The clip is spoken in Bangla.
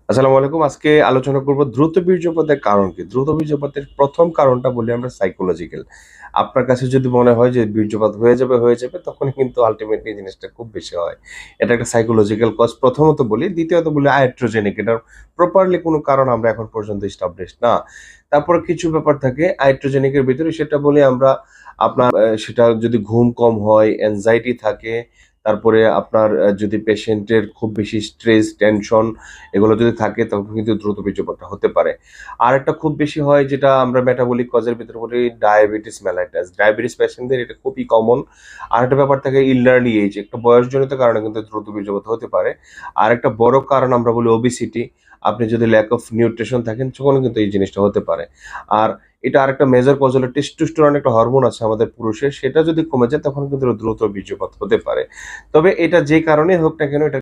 আসসালামু আলাইকুম। আজকে আলোচনা করব দ্রুত বীর্যপাতের কারণ কি? দ্রুত বীর্যপাতের ১ম কারণটা বলি আমরা সাইকোলজিক্যাল। আপনার কাছে যদি মনে হয় যে বীর্যপাত হয়ে যাবে তখনই কিন্তু আল্টিমেটলি জিনিসটা খুব বেশি হয়। এটা একটা সাইকোলজিক্যাল কজ প্রথমত বলি। দ্বিতীয়ত বলি আয়াট্রোজেনিক। এটার প্রপারলি কোনো কারণ আমরা এখন পর্যন্ত এস্টাবলিশড না। তারপরে কিছু ব্যাপার থাকে আয়াট্রোজেনিক এর ভিতরে সেটা বলি আমরা আপনার সেটা যদি ঘুম কম হয়, এনক্সাইটি থাকে, তারপরে আপনার যদি পেশেন্টের খুব বেশি স্ট্রেস, টেনশন এগুলো যদি থাকে তখন কিন্তু দ্রুত বীর্যপাতটা হতে পারে। আরেকটা খুব বেশি হয় যেটা আমরা মেটাবলিক কজের ভিতরে বলি ডায়াবেটিস মেলাইটাস। ডায়াবেটিস পেশেন্টদের এটা খুবই কমন। আরেকটা ব্যাপার থাকে এল্ডারলি এজ একটা বয়সজনিত কারণে কিন্তু দ্রুত বীর্যপাত হতে পারে। আরেকটা বড় কারণ আমরা বলি ওবেসিটি। আপনি যদি ল্যাক অফ নিউট্রিশন থাকেন তখনও কিন্তু এই জিনিসটা হতে পারে। আর এটা আরেকটা মেজর কজ হলো টেস্টোস্টেরন একটা হরমোন আছে আমাদের পুরুষের সেটা যদি কমে যায় তখন কিন্তু দ্রুত বীর্যপাত হতে পারে। তবে এটা যে কারণেই হোক না কেন এটা